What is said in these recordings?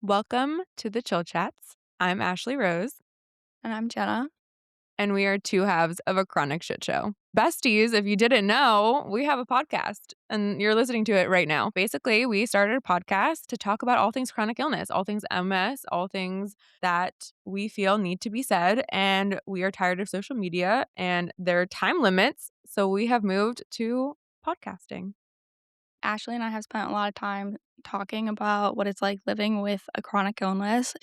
Welcome to the Chill Chats. I'm Ashley Rose, And I'm Jenna. and we are two halves of a chronic shit show. Besties, if you didn't know, we have a podcast and you're listening to it right now. Basically, we started a podcast to talk about all things chronic illness, all things MS, all things that we feel need to be said. And we are tired of social media and there are time limits. So we have moved to podcasting. Ashley and I have spent a lot of time talking about what it's like living with a chronic illness.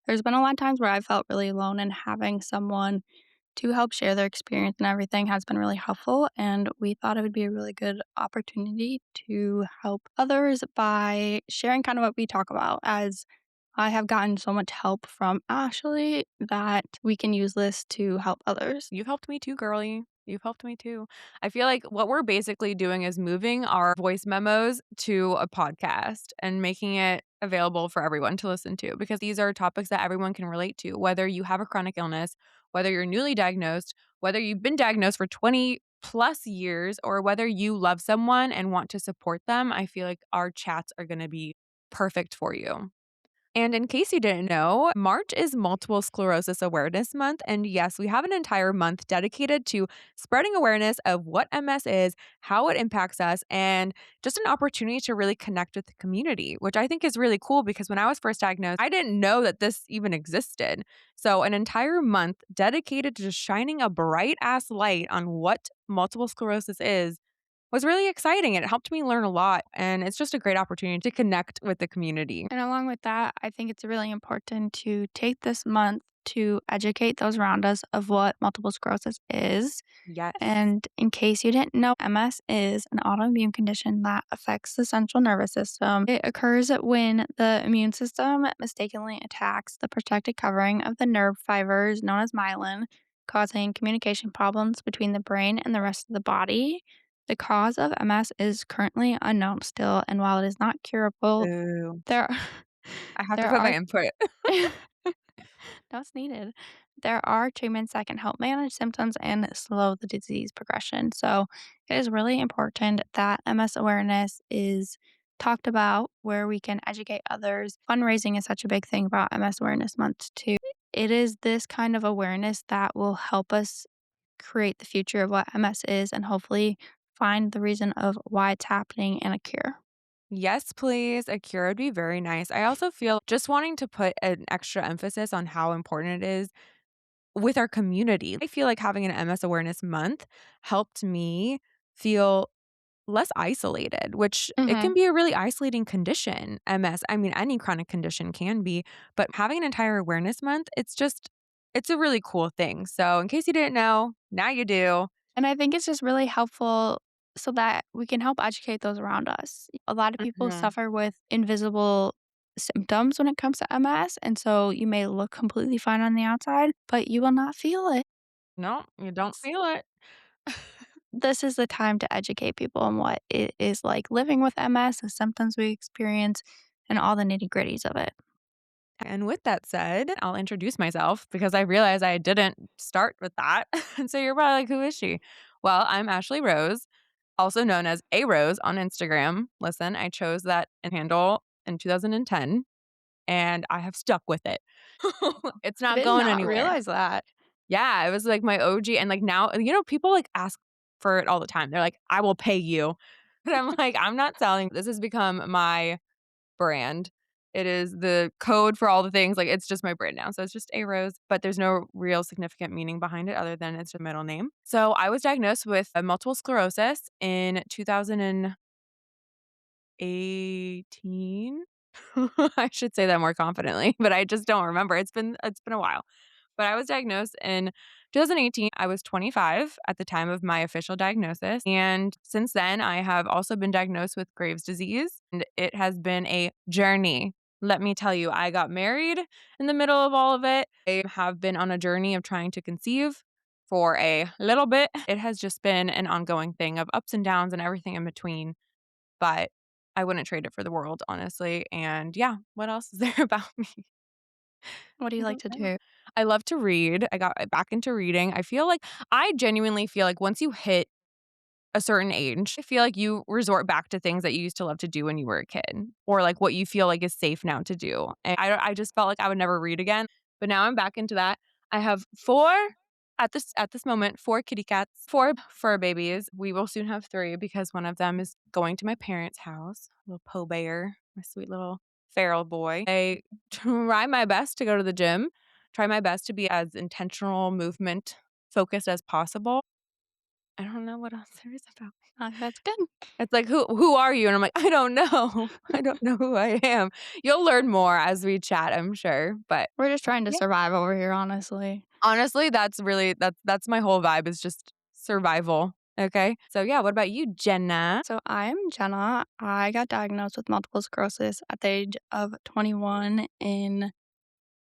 There's been a lot of times where I felt really alone, and having someone to help share their experience and everything has been really helpful. And we thought it would be a really good opportunity to help others by sharing kind of what we talk about, as I have gotten so much help from Ashley that we can use this to help others. You've helped me too, girlie. You've helped me too. I feel like what we're basically doing is moving our voice memos to a podcast and making it available for everyone to listen to because these are topics that everyone can relate to, whether you have a chronic illness, whether you're newly diagnosed, whether you've been diagnosed for 20 plus years, or whether you love someone and want to support them. I feel like our chats are going to be perfect for you. And in case you didn't know, March is Multiple Sclerosis Awareness Month. And yes, we have an entire month dedicated to spreading awareness of what MS is, how it impacts us, and just an opportunity to really connect with the community, which I think is really cool because when I was first diagnosed, I didn't know that this even existed. So, an entire month dedicated to just shining a bright ass light on what multiple sclerosis is was really exciting. It helped me learn a lot, and it's just a great opportunity to connect with the community. And along with that, I think it's really important to take this month to educate those around us of what multiple sclerosis is. Yes. And in case you didn't know, MS is an autoimmune condition that affects the central nervous system. It occurs when the immune system mistakenly attacks the protective covering of the nerve fibers known as myelin, causing communication problems between the brain and the rest of the body. The cause of MS is currently unknown still, and while it is not curable, Boo. there I have to there put my are input. that's needed. There are treatments that can help manage symptoms and slow the disease progression. So it is really important that MS awareness is talked about where we can educate others. Fundraising is such a big thing about MS Awareness Month too. It is this kind of awareness that will help us create the future of what MS is and hopefully find the reason of why it's happening and a cure. Yes, please. A cure would be very nice. I also feel just wanting to put an extra emphasis on how important it is with our community. I feel like having an MS Awareness Month helped me feel less isolated, which it can Mhm. be a really isolating condition, MS. I mean, any chronic condition can be, but having an entire awareness month, it's a really cool thing. So, in case you didn't know, now you do. And I think it's just really helpful so that we can help educate those around us. A lot of people Mhm. suffer with invisible symptoms when it comes to MS. And so you may look completely fine on the outside, but you will not feel it. No, you don't S- feel it. This is the time to educate people on what it is like living with MS, the symptoms we experience, and all the nitty gritties of it. And with that said, I'll introduce myself because I realized I didn't start with that. And so you're probably like, who is she? Well, I'm Ashley Rose, also known as A Rose on Instagram. Listen, I chose that handle in 2010 and I have stuck with it. It's I not did going not anywhere. realize that. Yeah, it was like my OG. And like now, people like ask for it all the time. They're like, I will pay you. And I'm like, I'm not selling. This has become my brand. It is the code for all the things, like, it's just my brand now, so it's just A Rose, but there's no real significant meaning behind it other than it's a middle name. So, I was diagnosed with, multiple sclerosis in 2018? I should say that more confidently, but I just don't remember. It's been a while. But I was diagnosed in 2018. I was 25 at the time of my official diagnosis. And since then, I have also been diagnosed with Graves' disease. And it has been a journey. Let me tell you, I got married in the middle of all of it. I have been on a journey of trying to conceive for a little bit. It has just been an ongoing thing of ups and downs and everything in between. But I wouldn't trade it for the world, honestly. And yeah, what else is there about me? What do you I like don't to know. do? I love to read. I got back into reading. I genuinely feel like once you hit a certain age, I feel like you resort back to things that you used to love to do when you were a kid, or like what you feel like is safe now to do. And I just felt like I would never read again, but now I'm back into that. I have 4 at this moment, 4 kitty cats, 4 fur babies. We will soon have 3 because one of them is going to my parents' house, little Poe Bear, my sweet little feral boy. I try my best to go to the gym, try my best to be as intentional movement focused as possible. I don't know what else there is about me. That's good. It's like, "Who are you?" And I'm like, "I don't know. I don't know who I am." You'll learn more as we chat, I'm sure, but We're just trying to yeah. survive over here, honestly. Honestly, that's really that's my whole vibe is just survival, okay? So, yeah, what about you, Jenna? So I'm Jenna. I got diagnosed with multiple sclerosis at the age of 21 in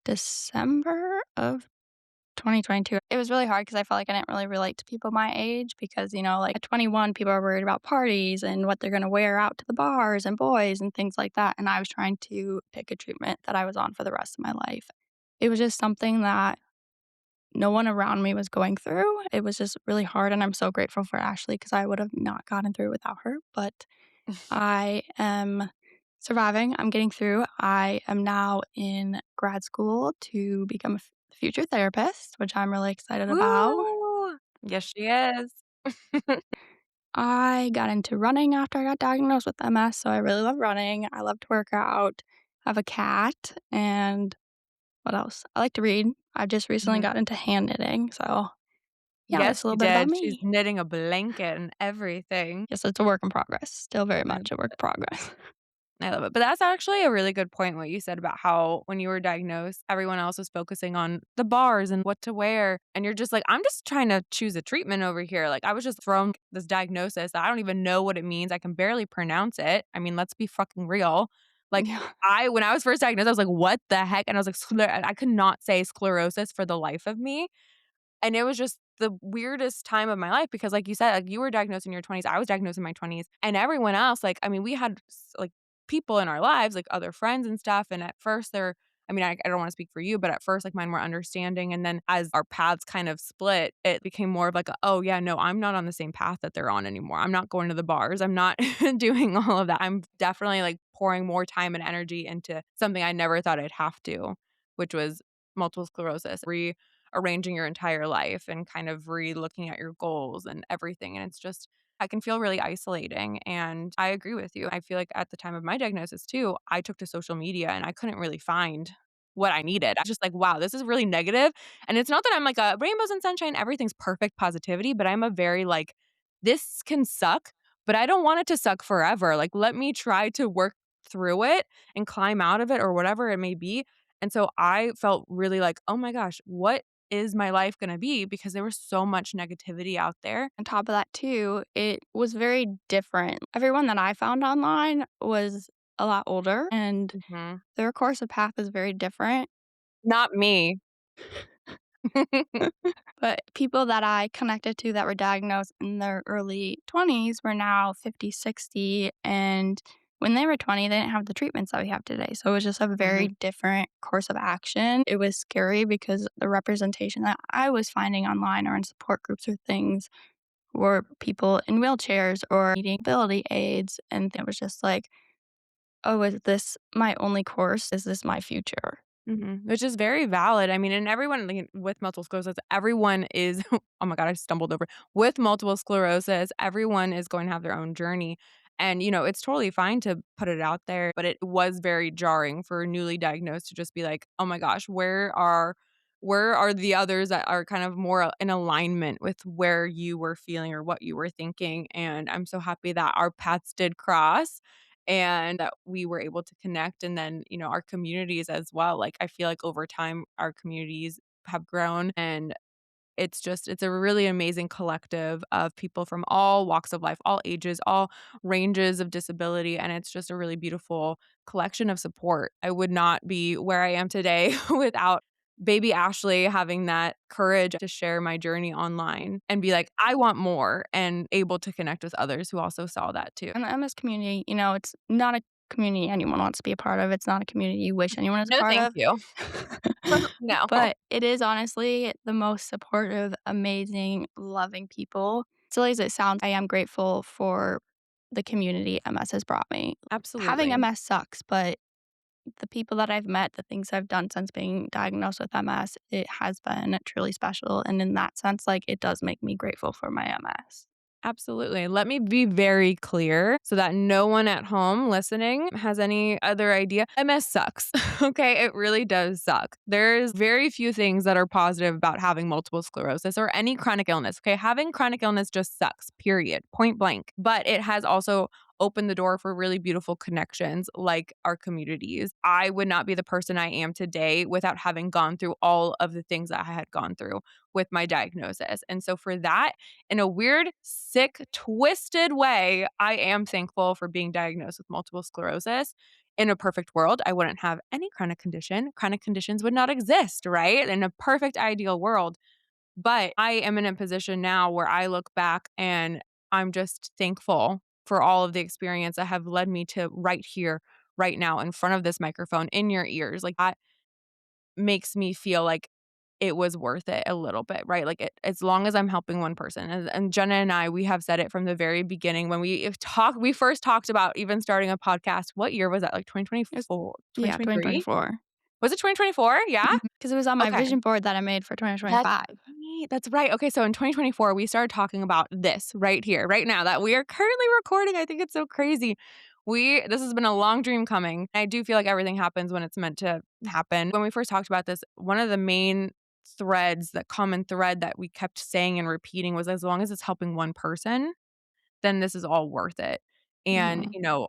December of 2022. It was really hard because I felt like I didn't really relate to people my age because, like at 21, people are worried about parties and what they're going to wear out to the bars and boys and things like that. And I was trying to pick a treatment that I was on for the rest of my life. It was just something that no one around me was going through. It was just really hard. And I'm so grateful for Ashley because I would have not gotten through without her. But I am surviving. I'm getting through. I am now in grad school to become a future therapist, which I'm really excited about. Woo! Yes, she is. I got into running after I got diagnosed with MS, so I really love running. I love to work out. I have a cat, and what else? I like to read. I just recently Mhm. got into hand knitting, so yeah, Yes, that's a little she bit about did. She's me. knitting a blanket and everything. Yes, it's a work in progress. Still very I much a work in progress. I love it. But that's actually a really good point what you said about how when you were diagnosed, everyone else was focusing on the bars and what to wear. And you're just like, I'm just trying to choose a treatment over here. Like I was just thrown this diagnosis that I don't even know what it means. I can barely pronounce it. I mean, let's be fucking real. Like Yeah. when I was first diagnosed, I was like, what the heck? And I was like, I could not say sclerosis for the life of me. And it was just the weirdest time of my life because like you said, like you were diagnosed in your 20s, I was diagnosed in my 20s, and everyone else, like, I mean, we had like people in our lives, like other friends and stuff. And at first they're I mean, I don't want to speak for you, but at first, like mine were understanding. And then as our paths kind of split, it became more of like, oh, yeah, no, I'm not on the same path that they're on anymore. I'm not going to the bars. I'm not doing all of that. I'm definitely like pouring more time and energy into something I never thought I'd have to, which was multiple sclerosis, arranging your entire life and kind of re-looking at your goals and everything. And it's just, I can feel really isolating. And I agree with you. I feel like at the time of my diagnosis too, I took to social media and I couldn't really find what I needed. I was just like, wow, this is really negative. And it's not that I'm like a rainbows and sunshine, everything's perfect positivity, but I'm a very like, this can suck, but I don't want it to suck forever. Like, let me try to work through it and climb out of it or whatever it may be. And so I felt really like, oh my gosh, what is my life gonna be? Because there was so much negativity out there. On top of that too, it was very different. Everyone that I found online was a lot older, and Mhm. their course of path is very different. Not me. But people that I connected to that were diagnosed in their early 20s were now 50, 60, and when they were 20, they didn't have the treatments that we have today. So it was just a Mhm, very different course of action. It was scary because the representation that I was finding online or in support groups or things were people in wheelchairs or needing mobility aids. And it was just like, oh, is this my only course? Is this my future? mhm, which is very valid. I mean, and everyone, like, with multiple sclerosis, everyone is oh my god, I stumbled over. With multiple sclerosis, everyone is going to have their own journey, and, it's totally fine to put it out there, but it was very jarring for newly diagnosed to just be like, "Oh my gosh, where are the others that are kind of more in alignment with where you were feeling or what you were thinking?" And I'm so happy that our paths did cross and that we were able to connect, and then, our communities as well. Like, I feel like over time, our communities have grown, and it's a really amazing collective of people from all walks of life, all ages, all ranges of disability, and it's just a really beautiful collection of support. I would not be where I am today without baby Ashley having that courage to share my journey online and be like, "I want more," and able to connect with others who also saw that too. And the MS community, it's not a community anyone wants to be a part of. It's not a community you wish anyone was a No, part thank of. you. No. But it is honestly the most supportive, amazing, loving people. silly as it sounds, I am grateful for the community MS has brought me. Having Absolutely. MS sucks, but the people that I've met, the things I've done since being diagnosed with MS, it has been truly special, and in that sense, like, it does make me grateful for my MS. Absolutely. Let me be very clear so that no one at home listening has any other idea. MS sucks. Okay. It really does suck. There's very few things that are positive about having multiple sclerosis or any chronic illness. Okay. Having chronic illness just sucks, period, point blank. But it has also opened the door for really beautiful connections like our communities. I would not be the person I am today without having gone through all of the things that I had gone through with my diagnosis. And so for that, in a weird, sick, twisted way, I am thankful for being diagnosed with multiple sclerosis. In a perfect world, I wouldn't have any chronic condition. Chronic conditions would not exist, right? In a perfect, ideal world. But I am in a position now where I look back and I'm just thankful for all of the experience that have led me to right here, right now, in front of this microphone, in your ears. Like that makes me feel like it was worth it a little bit, right? Like, as long as I'm helping one person, and Jenna and I, we have said it from the very beginning when we first talked about even starting a podcast. What year was that? Like It was 2024, yeah, 2023? 2024. Was it 2024? Yeah? Because it was on my Okay. vision board that I made for That's 2025. right, that's right. Okay, so in 2024, we started talking about this right here, right now that we are currently recording. I think it's so crazy. This has been a long dream coming. I do feel like everything happens when it's meant to happen. When we first talked about this, one of the main threads, that common thread that we kept saying and repeating was as long as it's helping one person, then this is all worth it. And, Mhm.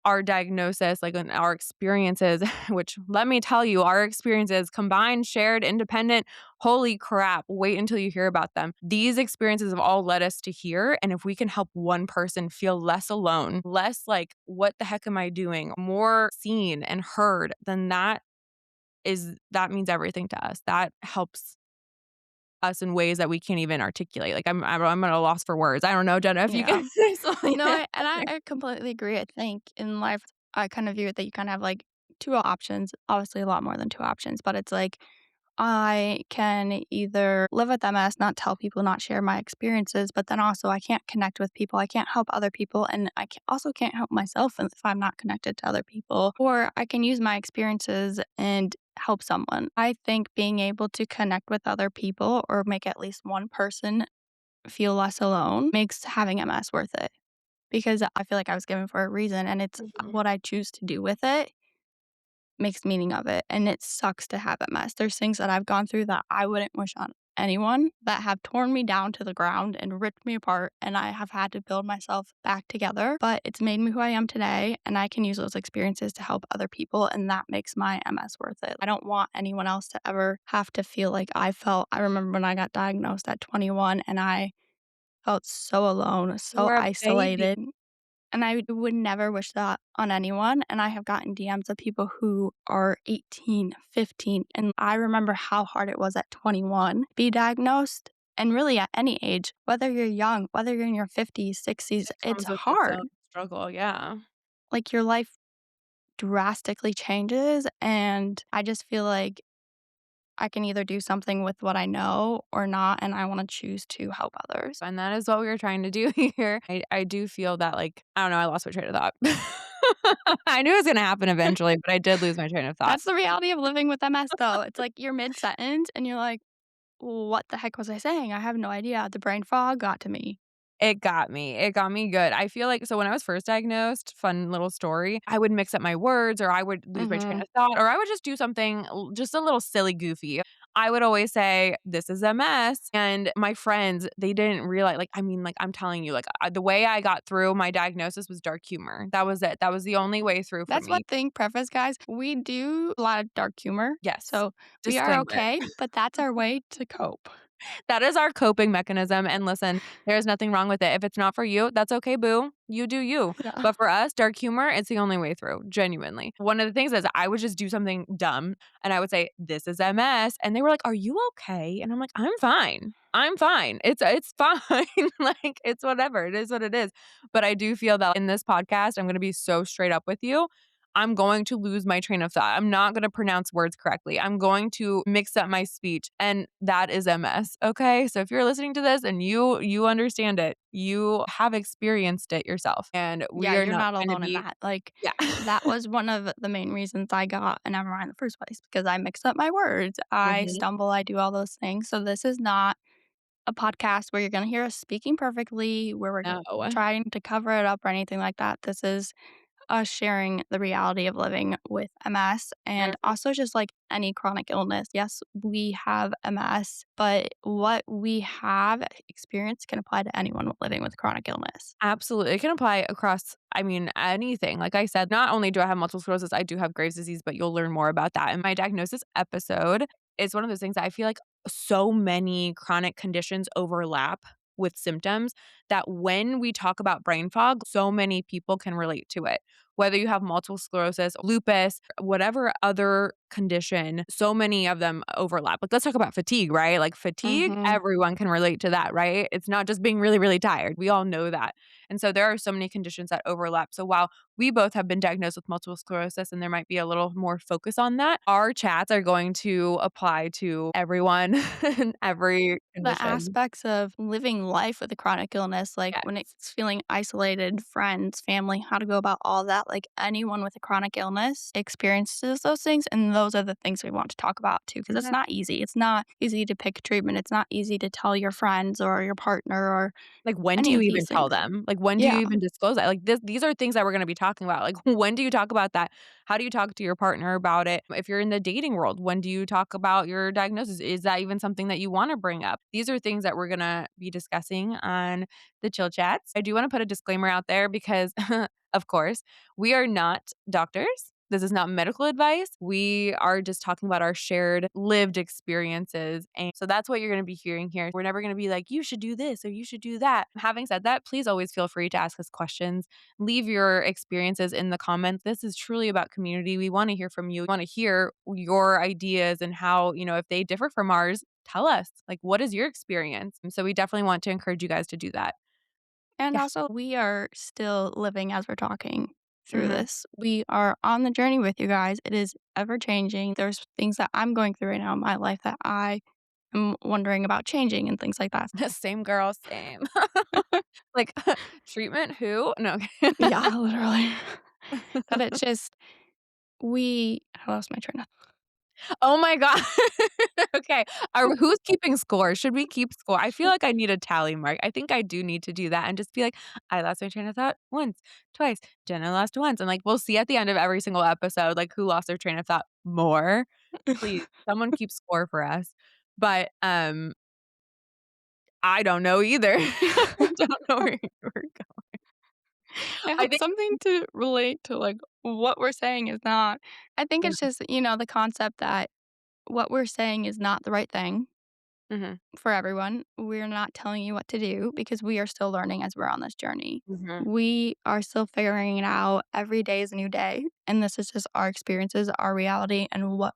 our diagnosis, like, and our experiences, which let me tell you, our experiences combined, shared, independent, holy crap, wait until you hear about them. These experiences have all led us to here. And if we can help one person feel less alone, less like, what the heck am I doing? More seen and heard, then that means everything to us. That helps us in ways that we can't even articulate. Like, I'm at a loss for words. I don't know, Jenna, if you Yeah. can explain No, it. I completely agree. I think in life, I kind of view it that you kind of have like two options, obviously a lot more than two options, but it's like I can either live with MS, not tell people, not share my experiences, but then also I can't connect with people. I can't help other people. And also can't help myself if I'm not connected to other people. Or I can use my experiences and help someone. I think being able to connect with other people or make at least one person feel less alone makes having MS worth it because I feel like I was given for a reason and it's Mhm. what I choose to do with it makes meaning of it, and it sucks to have MS. There's things that I've gone through that I wouldn't wish on anyone that have torn me down to the ground and ripped me apart, and I have had to build myself back together, but it's made me who I am today, and I can use those experiences to help other people, and that makes my MS worth it. I don't want anyone else to ever have to feel like I felt. I remember when I got diagnosed at 21 and I felt so alone, You so were a baby. isolated, and I would never wish that on anyone, and I have gotten DMs of people who are 18, 15, and I remember how hard it was at 21 to be diagnosed, and really at any age, whether you're young, whether you're in your 50s, 60s, It it's comes with its own hard. struggle, yeah. Like, your life drastically changes, and I just feel like I can either do something with what I know or not, and I wanna choose to help others. And that is what we were trying to do here. I do feel that, like, I don't know, I lost my train of thought. I knew it was gonna happen eventually, but I did lose my train of thought. That's the reality of living with MS, though. It's like you're mid-sentence, and you're like, "What the heck was I saying? I have no idea." The brain fog got to me. It got me. It got me good. I feel like, so when I was first diagnosed, fun little story, I would mix up my words, or I would lose my train Mhm. of thought, or I would just do something just a little silly goofy. I would always say, "This is a mess." And my friends, they didn't realize, like, I mean, like, I'm telling you, like, the way I got through my diagnosis was dark humor. That was it. That was the only way through for That's one me. thing, preface, guys, we do a lot of dark humor, Yes. so we are Disclaimer. okay, but that's our way to cope. That is our coping mechanism, and listen, there's nothing wrong with it. If it's not for you, that's okay, boo. You do you. Yeah. But for us, dark humor, it's the only way through, genuinely. One of the things is I would just do something dumb, and I would say, "This is MS," and they were like, "Are you okay?" And I'm like, "I'm fine. I'm fine. It's fine." Like, it's whatever. It is what it is. But I do feel that in this podcast, I'm gonna be so straight up with you. I'm going to lose my train of thought. I'm not gonna pronounce words correctly. I'm going to mix up my speech, and that is MS, okay? So if you're listening to this and you understand it, you have experienced it yourself, and Yeah, we are you're not not trying to alone in be that. Like, yeah. that was one of the main reasons I got an MRI in the first place because I mix up my words. I Mhm. stumble, I do all those things. So this is not a podcast where you're gonna hear us speaking perfectly, where we're No. trying to cover it up or anything like that. This is us sharing the reality of living with MS and Mhm. also just like any chronic illness. Yes, we have MS, but what we have experienced can apply to anyone living with chronic illness. Absolutely. It can apply across, I mean, anything. Like I said, not only do I have multiple sclerosis, I do have Graves' disease, but you'll learn more about that in my diagnosis episode. It's one of those things that I feel like so many chronic conditions overlap with symptoms that when we talk about brain fog, so many people can relate to it. Whether you have multiple sclerosis, lupus, whatever other condition, so many of them overlap. Like, let's talk about fatigue, right? Like, fatigue, Mhm. everyone can relate to that, right? It's not just being really, really tired. We all know that. And so there are so many conditions that overlap. So while we both have been diagnosed with multiple sclerosis and there might be a little more focus on that, our chats are going to apply to everyone and every The condition. aspects of living life with a chronic illness, like when Yes. it's feeling isolated, friends, family, how to go about all that, like anyone with a chronic illness experiences those things. And those are the things we want to talk about too, because it's Yeah. not easy. It's not easy to pick treatment. It's not easy to tell your friends or your partner or Like, when do any you of even these tell things. them? Like, when do you Yeah. even disclose that? Like, these are things that we're gonna be talking about. Like, when do you talk about that? How do you talk to your partner about it? If you're in the dating world, when do you talk about your diagnosis? Is that even something that you wanna bring up? These are things that we're gonna be discussing on the chill chats. I do wanna put a disclaimer out there because, of course, we are not doctors. This is not medical advice. We are just talking about our shared lived experiences. And so that's what you're going to be hearing here. We're never going to be like, you should do this or you should do that. Having said that, please always feel free to ask us questions. Leave your experiences in the comments. This is truly about community. We want to hear from you. We want to hear your ideas and how, if they differ from ours, tell us. Like, what is your experience? And so we definitely want to encourage you guys to do that. And Yeah. also, we are still living as we're talking through Hmm. this. We are on the journey with you guys. It is ever changing. There's things that I'm going through right now in my life that I am wondering about changing and things like that. Same girl, same. Like, treatment? Who? No. Yeah, literally. But it's just, I lost my train of Oh my god. Okay. Who's keeping score? Should we keep score? I feel like I need a tally mark. I think I do need to do that and just be like, "I lost my train of thought once, twice, Jenna lost once," and, like, we'll see at the end of every single episode, like, who lost their train of thought more. Please, someone keep score for us. But, I don't know either. I don't know where you were going. I I had think something to relate to, like, what we're saying is not I think yeah. it's just, the concept that what we're saying is not the right thing Mhm. for everyone. We're not telling you what to do because we are still learning as we're on this journey. Mhm. We are still figuring it out. Every day is a new day. And this is just our experiences, our reality, and what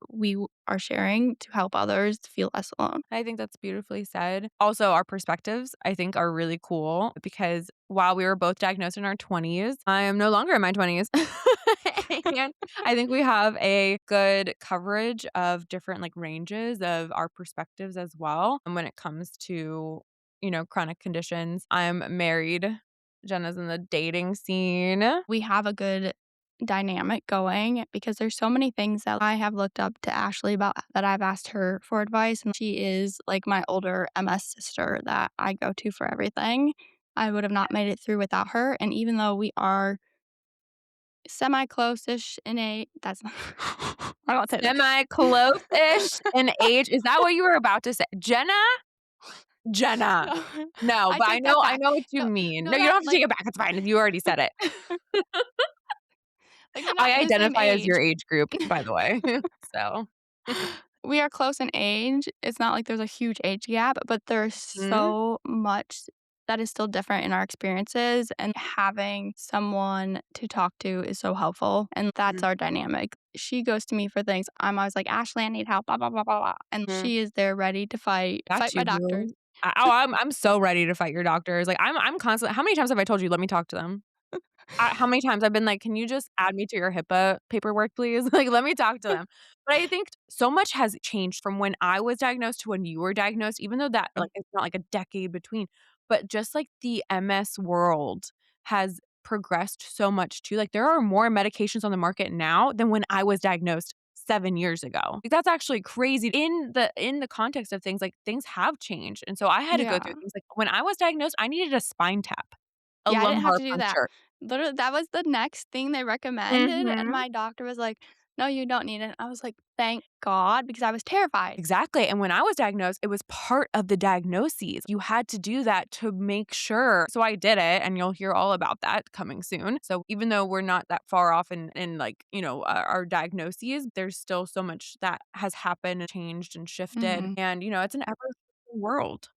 are sharing to help others feel less alone. I think that's beautifully said. Also, our perspectives, I think, are really cool because while we were both diagnosed in our 20s, I am no longer in my 20s. And I think we have a good coverage of different like ranges of our perspectives as well. And when it comes to, chronic conditions, I'm married. Jenna's in the dating scene. We have a good dynamic going because there's so many things that I have looked up to Ashley about that I've asked her for advice. And she is like my older MS sister that I go to for everything. I would have not made it through without her. And even though we are semi close ish in a, that's not, I won't say that. Semi close-ish in age. Is that what you were about to say? Jenna? Jenna. No, No, I but I take know that I back. know what you No, mean. no, No, you don't not have to take like, it back, it's fine, you already said it. like we're not I the same identify as your age. age group, by the way. So We are close in age. It's not like there's a huge age gap, but there's Mhm, so much that is still different in our experiences, and having someone to talk to is so helpful, and that's mhm, our dynamic. She goes to me for things. I'm always like, "Ashley, I need help, blah, blah, blah, blah, blah," and mhm. she is there ready to fight Got my you, doctors. boo. I'm so ready to fight your doctors, like, I'm constantly how many times have I told you, "Let me talk to them?" How many times I've been like, "Can you just add me to your HIPAA paperwork, please? Like, let me talk to them." But I think so much has changed from when I was diagnosed to when you were diagnosed, even though that, like, it's not like a decade between, but just like the MS world has progressed so much too. Like, there are more medications on the market now than when I was diagnosed 7 years ago. Like, that's actually crazy. In the context of things, like, things have changed, and so I had to go through Yeah. things like when I was diagnosed, I needed a spine tap, a Yeah, I didn't have lumbar to do that. puncture. Literally, that was the next thing they recommended, and Mhm. my doctor was like, "No, you don't need it." I was like, "Thank God," because I was terrified. Exactly, and when I was diagnosed, it was part of the diagnoses. You had to do that to make sure. So I did it, and you'll hear all about that coming soon. So even though we're not that far off in like, our diagnoses, there's still so much that has happened and changed and shifted, Mhm. and, it's an ever-changing world.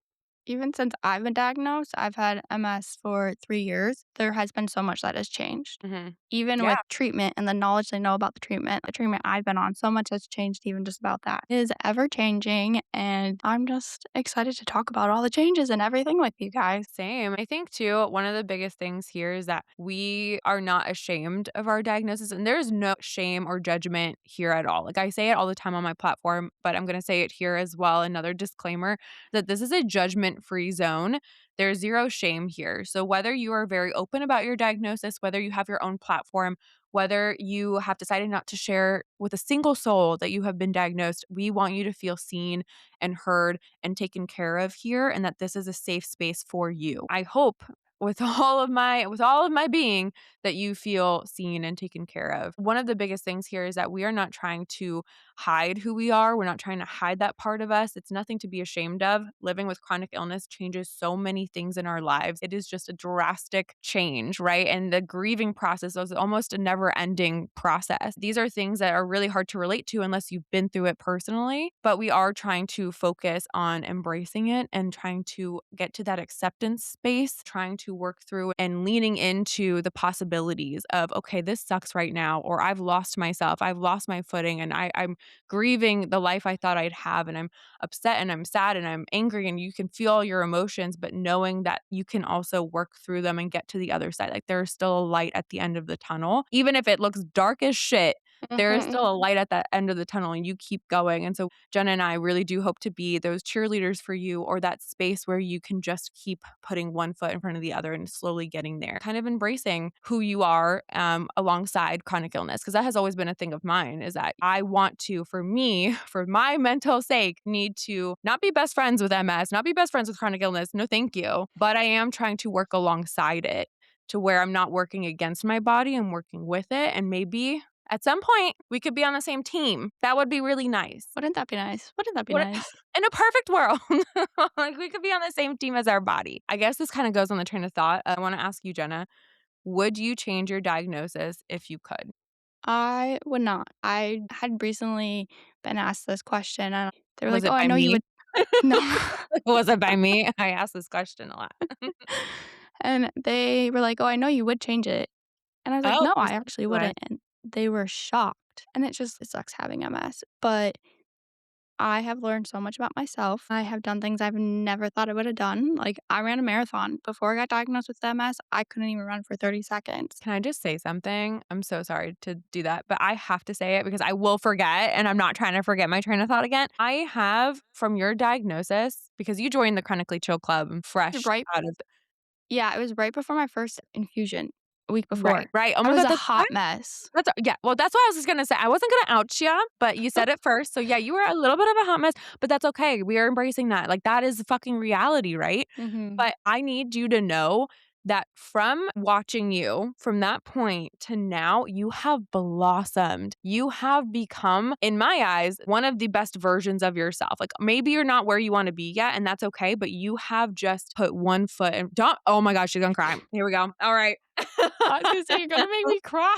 Even since I've been diagnosed, I've had MS for 3 years. There has been so much that has changed. Mhm. Even Yeah. with treatment and the knowledge they know about the treatment I've been on, so much has changed even just about that. It is ever changing, and I'm just excited to talk about all the changes and everything with you guys. Same. I think too, one of the biggest things here is that we are not ashamed of our diagnosis, and there's no shame or judgment here at all. Like I say it all the time on my platform, but I'm going to say it here as well. Another disclaimer that this is a judgment free zone. There's zero shame here. So whether you are very open about your diagnosis, whether you have your own platform, whether you have decided not to share with a single soul that you have been diagnosed, we want you to feel seen and heard and taken care of here, and that this is a safe space for you. I hope with all of my being that you feel seen and taken care of. One of the biggest things here is that we are not trying to hide who we are. We're not trying to hide that part of us. It's nothing to be ashamed of. Living with chronic illness changes so many things in our lives. It is just a drastic change, right? And the grieving process is almost a never-ending process. These are things that are really hard to relate to unless you've been through it personally, but we are trying to focus on embracing it and trying to get to that acceptance space, trying to work through and leaning into the possibilities of, okay, this sucks right now, or I've lost myself, I've lost my footing, and I'm grieving the life I thought I'd have, and I'm upset and I'm sad and I'm angry, and you can feel your emotions, but knowing that you can also work through them and get to the other side. Like there's still a light at the end of the tunnel. Even if it looks dark as shit, there is Mhm. still a light at that end of the tunnel and you keep going. And so Jenna and I really do hope to be those cheerleaders for you, or that space where you can just keep putting one foot in front of the other and slowly getting there, kind of embracing who you are alongside chronic illness. Cause that has always been a thing of mine, is that I want to, for me, for my mental sake, need to not be best friends with MS, not be best friends with chronic illness. No, thank you. But I am trying to work alongside it to where I'm not working against my body, I'm working with it. And maybe at some point, we could be on the same team. That would be really nice. Wouldn't that be nice? Wouldn't that be What nice? in a perfect world, like, we could be on the same team as our body. I guess this kinda goes on the train of thought. I wanna ask you, Jenna, would you change your diagnosis if you could? I would not. I had recently been asked this question, and they were Was like, "Oh, it I by know you me? would." No. Was it by me? I ask this question a lot. And they were like, "Oh, I know you would change it." And I was like, Oh, "No, you I said actually you would. wouldn't." And they were shocked. And it sucks having MS, but I have learned so much about myself. I have done things I've never thought I would have done. Like, I ran a marathon. Before I got diagnosed with MS, I couldn't even run for 30 seconds. Can I just say something? I'm so sorry to do that, but I have to say it because I will forget, and I'm not trying to forget my train of thought again. I have, from your diagnosis, because you joined the Chronically Chill Club fresh Right? out of Yeah, it was right before my first infusion, a week right, before. right. Oh I my was god, a that's hot right. mess. Yeah, well, that's what I was just gonna say. I wasn't gonna out you, but you said it first. So yeah, you were a little bit of a hot mess, but that's okay. We are embracing that. Like that is fucking reality, right? Mhm. But I need you to know that from watching you from that point to now, you have blossomed. You have become, in my eyes, one of the best versions of yourself. Like maybe you're not where you want to be yet, and that's okay, but you have just put one foot and don't, oh my gosh, she's gonna cry. Here we go. All right. I was gonna say, "You're gonna make me cry."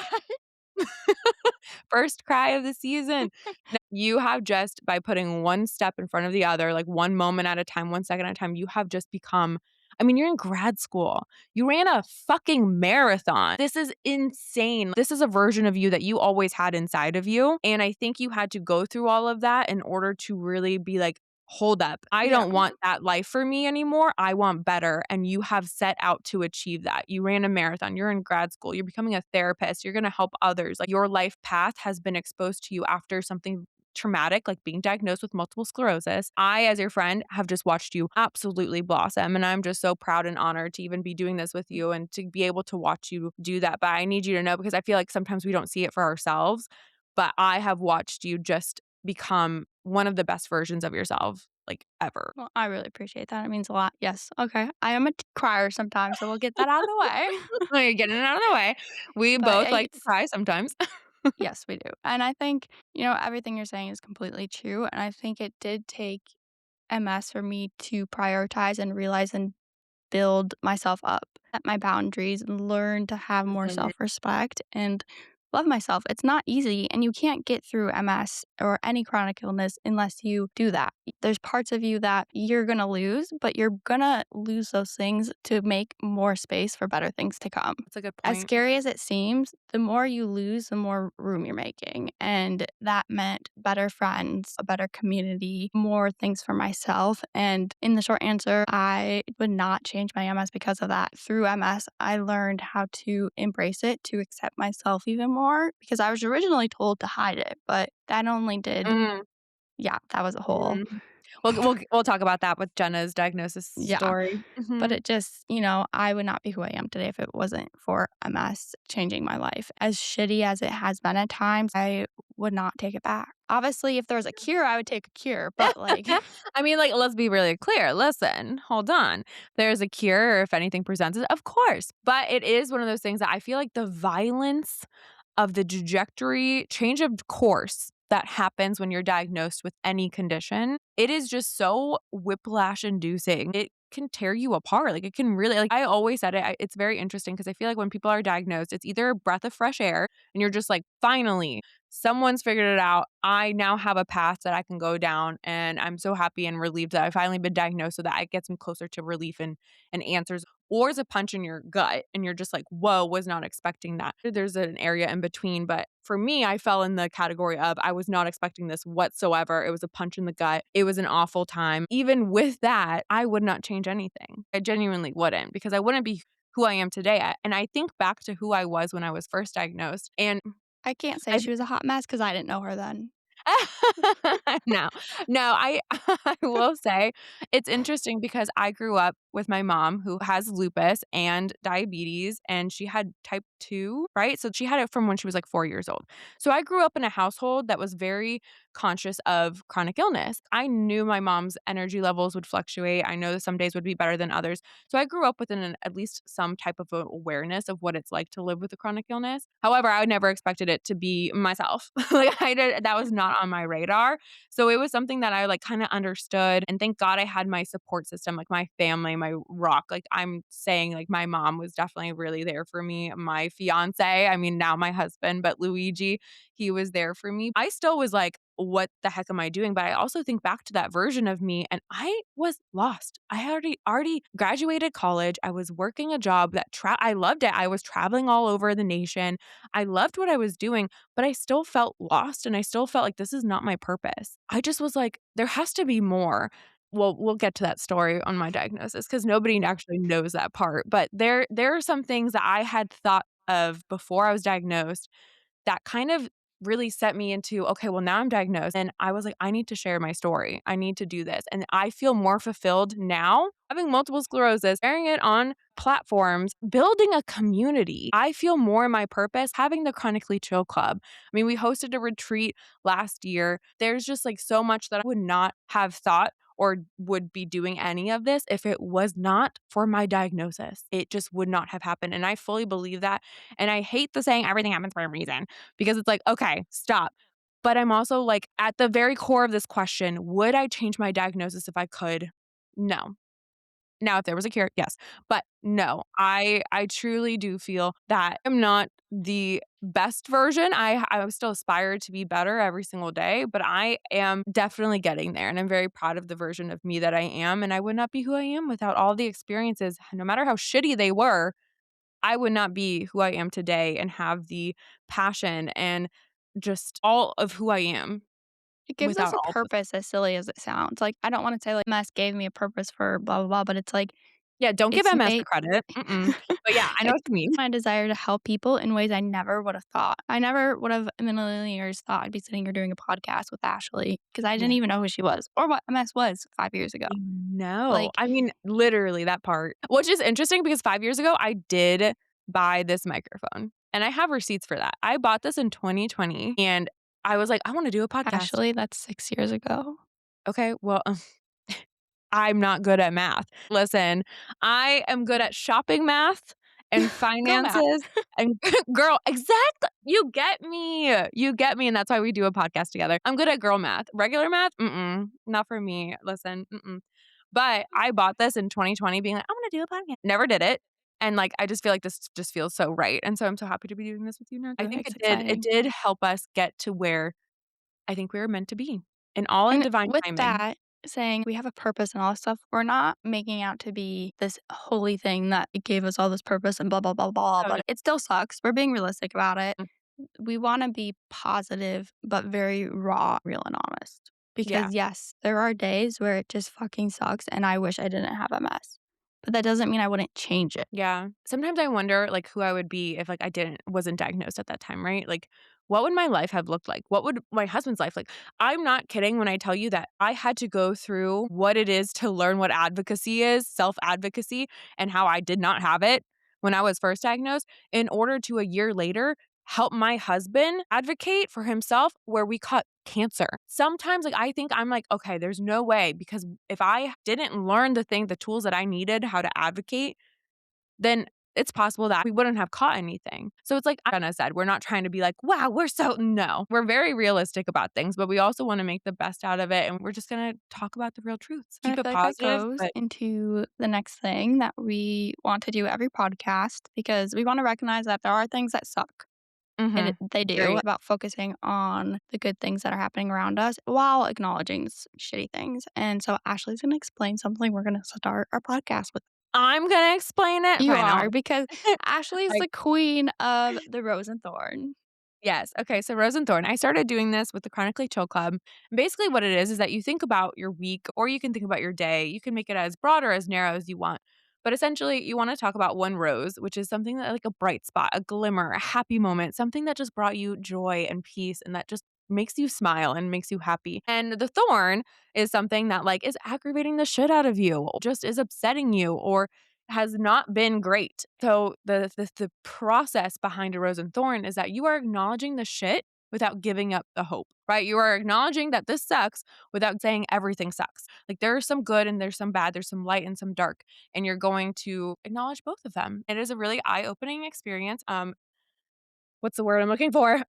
First cry of the season. No, you have just by putting one step in front of the other, like one moment at a time, 1 second at a time, you have just become. I mean, you're in grad school. You ran a fucking marathon. This is insane. This is a version of you that you always had inside of you. And I think you had to go through all of that in order to really be like, hold up. I Yeah. don't want that life for me anymore. I want better. And you have set out to achieve that. You ran a marathon, you're in grad school, you're becoming a therapist, you're going to help others. Like your life path has been exposed to you after something traumatic, like being diagnosed with multiple sclerosis. I, as your friend, have just watched you absolutely blossom. And I'm just so proud and honored to even be doing this with you and to be able to watch you do that. But I need you to know because I feel like sometimes we don't see it for ourselves. But I have watched you just become one of the best versions of yourself, like, ever. Well, I really appreciate that. It means a lot. Yes. Okay. I am a crier sometimes, so we'll get that out of the way. Oh, you're getting it out of the way. We But both like to it's cry sometimes. yes, we do. And I think, everything you're saying is completely true. And I think it did take MS for me to prioritize and realize and build myself up, set my boundaries, and learn to have more Mhm. self respect and love myself. It's not easy, and you can't get through MS or any chronic illness unless you do that. There's parts of you that you're going to lose, but you're going to lose those things to make more space for better things to come. That's a good As point. scary as it seems, the more you lose, the more room you're making. And that meant better friends, a better community, more things for myself. And in the short answer, I would not change my MS because of that. Through MS, I learned how to embrace it, to accept myself even more because I was originally told to hide it, but that only did, Mm, yeah, that was a whole, mm. We'll talk about that with Jenna's diagnosis yeah. story. But Mhm. it just, I would not be who I am today if it wasn't for MS changing my life. As shitty as it has been at times, I would not take it back. Obviously, if there was a cure, I would take a cure, but like, I mean, like, let's be really clear. Listen, hold on. There's a cure if anything presents it, of course. But it is one of those things that I feel like the violence of the trajectory, change of course that happens when you're diagnosed with any condition, it is just so whiplash inducing. It can tear you apart. Like it can really, like I always said it, it's very interesting because I feel like when people are diagnosed, it's either a breath of fresh air and you're just like, finally, someone's figured it out. I now have a path that I can go down and I'm so happy and relieved that I've finally been diagnosed so that it gets me closer to relief and answers. Or is a punch in your gut and you're just like, whoa, was not expecting that. There's an area in between. But for me, I fell in the category of I was not expecting this whatsoever. It was a punch in the gut. It was an awful time. Even with that, I would not change anything. I genuinely wouldn't because I wouldn't be who I am today. And I think back to who I was when I was first diagnosed. And I can't say I she was a hot mess because I didn't know her then. No, no, I will say it's interesting because I grew up with my mom who has lupus and diabetes, and she had type 2, right? So she had it from when she was, like, 4 years old. So I grew up in a household that was very conscious of chronic illness. I knew my mom's energy levels would fluctuate. I know that some days would be better than others. So I grew up with at least some type of a awareness of what it's like to live with a chronic illness. However, I never expected it to be myself. Like I did that was not on my radar. So it was something that I like kind of understood and thank God I had my support system, like my family, my rock. Like I'm saying like my mom was definitely really there for me. My fiance, I mean now my husband, but Luigi, he was there for me. I still was like, what the heck am I doing? But I also think back to that version of me and I was lost. I had already graduated college. I was working a job that I loved it. I was traveling all over the nation. I loved what I was doing, but I still felt lost and I still felt like this is not my purpose. I just was like, there has to be more. Well, we'll get to that story on my diagnosis because nobody actually knows that part. But there are some things that I had thought of before I was diagnosed that kind of really set me into, okay, well, now I'm diagnosed. And I was like, I need to share my story. I need to do this. And I feel more fulfilled now having multiple sclerosis, sharing it on platforms, building a community. I feel more in my purpose having the Chronically Chill Club. I mean, we hosted a retreat last year. There's just like so much that I would not have thought or would be doing any of this if it was not for my diagnosis. It just would not have happened. And I fully believe that. And I hate the saying everything happens for a reason because it's like, okay, stop. But I'm also like, at the very core of this question, would I change my diagnosis if I could? No. Now, if there was a cure, yes. But no, I truly do feel that I'm not the best version. I still aspire to be better every single day, but I am definitely getting there. And I'm very proud of the version of me that I am. And I would not be who I am without all the experiences, no matter how shitty they were. I would not be who I am today and have the passion and just all of who I am. It gives us without a all the purpose as silly as it sounds. Like, I don't wanna say, like, MS gave me a purpose for blah, blah, blah, but it's like, yeah, don't give it's MS the made credit. Mm-mm. But yeah, I know it's what you mean. my desire to help people in ways I never would have thought. I never would have in a million years thought I'd be sitting here doing a podcast with Ashley because I didn't Yeah. even know who she was or what MS was 5 years ago. I know. Like, I mean, literally that part. Which is interesting because 5 years ago, I did buy this microphone, and I have receipts for that. I bought this in 2020, and I was like, "I wanna do a podcast." Ashley, that's 6 years ago. Okay, well, I'm not good at math. Listen, I am good at shopping math and Girl math. finances and girl, you get me, and that's why we do a podcast together. I'm good at girl math. Regular math? Mm-mm, not for me. Listen, mm-mm. But I bought this in 2020 being like, "I'm gonna do a podcast." Never did it, and, like, I just feel like this just feels so right, and so I'm so happy to be doing this with you now. I think It's it exciting. did help us get to where I think we were meant to be, and all in And divine with timing. that, saying we have a purpose and all this stuff, we're not making out to be this holy thing that it gave us all this purpose and blah, blah, blah, blah, Oh, no. but it still sucks. We're being realistic about it. Mm, We wanna be positive, but very raw, real, and honest. yeah. Because, yes, there are days where it just fucking sucks, and I wish I didn't have MS. But that doesn't mean I wouldn't change it. Yeah. Sometimes I wonder, like, who I would be if, like, I wasn't diagnosed at that time, right? Like, what would my life have looked like? What would my husband's life like? I'm not kidding when I tell you that I had to go through what it is to learn what advocacy is, self-advocacy, and how I did not have it when I was first diagnosed in order to a year later help my husband advocate for himself where we caught cancer. Sometimes, like, I think I'm like, "Okay, there's no way," because if I didn't learn the tools that I needed, how to advocate, then it's possible that we wouldn't have caught anything. So it's like Anna said, we're not trying to be like, wow, we're so no. We're very realistic about things, but we also want to make the best out of it. And we're just gonna talk about the real truths. And I Keep it feel like that positive, goes but into the next thing that we want to do every podcast because we wanna recognize that there are things that suck. And mhm. they do, Agreed. about focusing on the good things that are happening around us while acknowledging shitty things. And so Ashley's gonna explain something we're gonna start our podcast with. I'm gonna explain it. You Fine, are, because Ashley is like the queen of the rose and thorn. yes. Okay. So Rose and Thorn. I started doing this with the Chronically Chill Club. Basically, what it is that you think about your week or you can think about your day. You can make it as broad or as narrow as you want. But essentially, you want to talk about one rose, which is something that like a bright spot, a glimmer, a happy moment, something that just brought you joy and peace and that just makes you smile and makes you happy. And the thorn is something that like is aggravating the shit out of you, just is upsetting you or has not been great. So the process behind a rose and thorn is that you are acknowledging the shit without giving up the hope, right? You are acknowledging that this sucks without saying everything sucks. Like there's some good and there's some bad, there's some light and some dark, and you're going to acknowledge both of them. It is a really eye-opening experience. What's the word I'm looking for?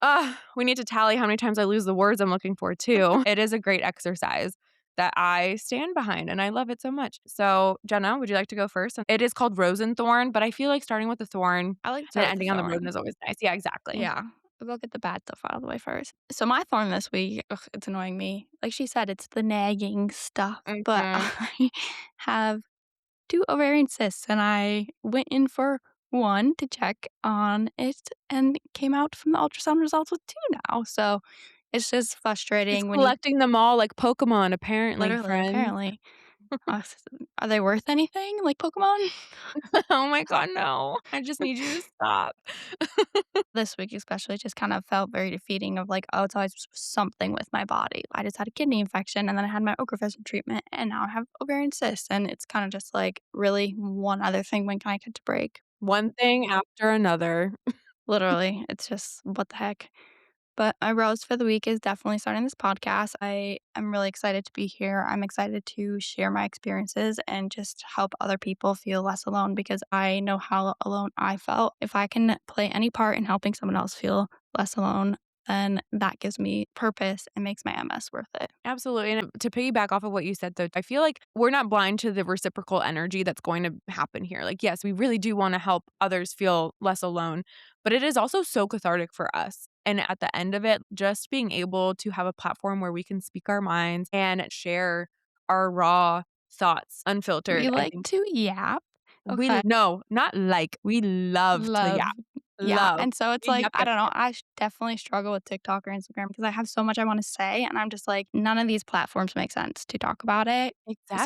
We need to tally how many times I lose the words I'm looking for too. It is a great exercise that I stand behind and I love it so much. So, Jenna, would you like to go first? It is called Rose and Thorn, but I feel like starting with the thorn and I like to then start with the ending on the rose thorn. is always nice. Yeah, exactly. Yeah. We'll get the bad stuff out of the way first. So my thorn this week, ugh, it's annoying me. Like she said, it's the nagging stuff, but Mhm. I have 2 ovarian cysts, and I went in for 1 to check on it and came out from the ultrasound results with 2 now. So, it's just She's frustrating when you collecting them all like Pokemon, apparently, literally, friends. apparently, s are they worth anything like Pokemon? Oh my god, no. I just need you to stop. This week especially just kind of felt very defeating of like, oh, it's always something with my body. I just had a kidney infection and then I had my ochrevus treatment and now I have ovarian cysts. And it's kind of just like, really, one other thing, when can I catch a break? One thing after another. Literally, it's just what the heck. But my rose for the week is definitely starting this podcast. I am really excited to be here. I'm excited to share my experiences and just help other people feel less alone because I know how alone I felt. If I can play any part in helping someone else feel less alone, then that gives me purpose and makes my MS worth it. Absolutely, and to piggyback off of what you said, though, I feel like we're not blind to the reciprocal energy that's going to happen here. Like, yes, we really do wanna help others feel less alone, but it is also so cathartic for us, and at the end of it, just being able to have a platform where we can speak our minds and share our raw thoughts unfiltered, We I like think to yap. we Okay. no, not like, we love to Love. yap. Yeah, Love. and so it's like, Yep, I yep, don't know, yep. definitely struggle with TikTok or Instagram because I have so much I wanna say, and I'm just like, none of these platforms make sense to talk about it.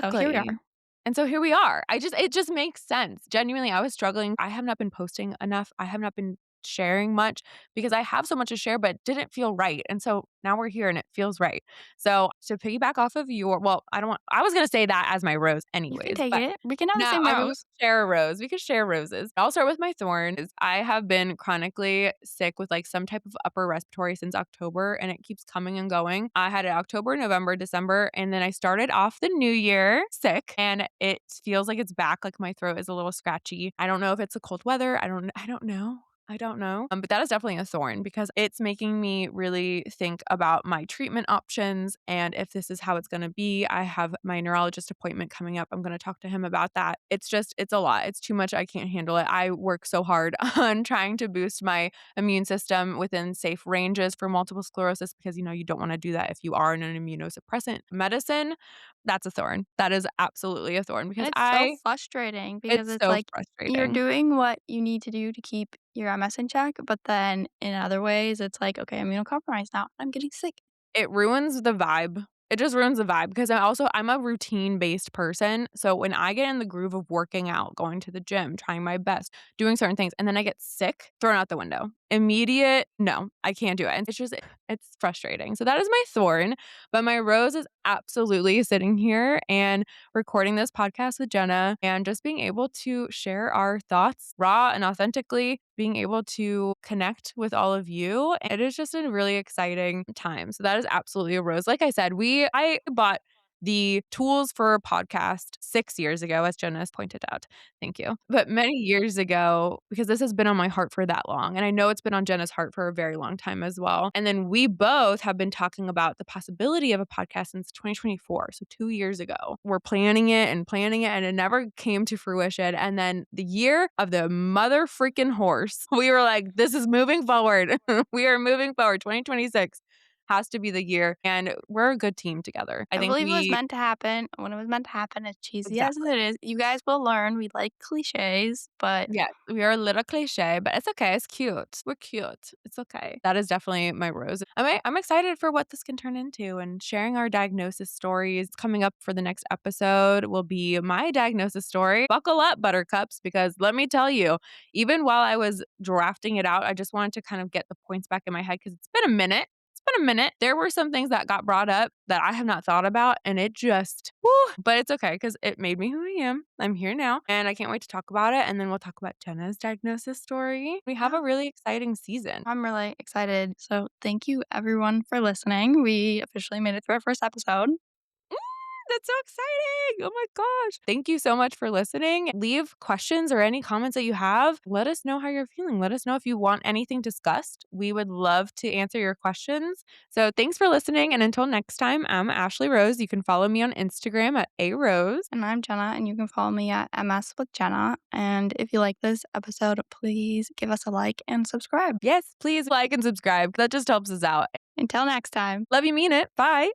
So here we Exactly. are. And so here we are. It just makes sense. Genuinely, I was struggling. I have not been posting enough. I have not been sharing much because I have so much to share, but didn't feel right. And so now we're here and it feels right. So to piggyback off of your well, I was gonna say that as my rose You can anyways, take but it. We can have the no, same I mean, we rose. can share a rose. We can share roses. I'll start with my thorn is I have been chronically sick with, like, some type of upper respiratory since October, and it keeps coming and going. I had it October, November, December, and then I started off the new year sick, and it feels like it's back, like, my throat is a little scratchy. I don't know if it's the cold weather. I don't know. I don't know. But that is definitely a thorn because it's making me really think about my treatment options and if this is how it's gonna be. I have my neurologist appointment coming up. I'm gonna talk to him about that. It's a lot. It's too much. I can't handle it. I work so hard on trying to boost my immune system within safe ranges for multiple sclerosis because, you don't wanna do that if you are on an immunosuppressant medicine. That's a thorn. That is absolutely a thorn And because it's so I frustrating because it's it's so like you're frustrating. doing what you need to do to keep your MS in check, but then in other ways, it's like, okay, I'm immunocompromised now. I'm getting sick. It ruins the vibe. It just ruins the vibe because I'm a routine-based person, so when I get in the groove of working out, going to the gym, trying my best, doing certain things, and then I get sick, thrown out the window. Immediate, no, I can't do it, and it's frustrating. So that is my thorn, but my rose is absolutely sitting here and recording this podcast with Jenna and just being able to share our thoughts raw and authentically, being able to connect with all of you. It is just a really exciting time. So that is absolutely a rose. Like I said, I bought the tools for a podcast 6 years ago, as Jenna has pointed out. Thank you. But many years ago, because this has been on my heart for that long, and I know it's been on Jenna's heart for a very long time as well. And then we both have been talking about the possibility of a podcast since 2024, so 2 years ago. We're planning it, and it never came to fruition. And then the year of the mother freaking horse, we were like, "This is moving forward. We are moving forward. 2026 has to be the year." And we're a good team together. I I think believe it was we meant to happen. When it was meant to happen, as cheesy as exactly. it is, you guys will learn we like cliches, but Yes, we are a little cliche, but it's okay. It's cute. We're cute. It's okay. That is definitely my rose. I'm excited for what this can turn into and sharing our diagnosis stories. Coming up for the next episode will be my diagnosis story. Buckle up, buttercups, because let me tell you, even while I was drafting it out, I just wanted to kind of get the points back in my head because it's been a minute. It's been a minute. There were some things that got brought up that I have not thought about, and it just, woo, but it's okay because it made me who I am. I'm here now, and I can't wait to talk about it. And then we'll talk about Jenna's diagnosis story. We have yeah, a really exciting season. I'm really excited. So thank you everyone for listening. We officially made it through our first episode. Mm, that's so exciting. Oh my gosh. Thank you so much for listening. Leave questions or any comments that you have. Let us know how you're feeling. Let us know if you want anything discussed. We would love to answer your questions. So thanks for listening. And until next time, I'm Ashley Rose. You can follow me on Instagram at A Rose. And I'm Jenna, and you can follow me at MS with Jenna. And if you like this episode, please give us a like and subscribe. Yes, please like and subscribe. That just helps us out. Until next time. Love you, mean it. Bye.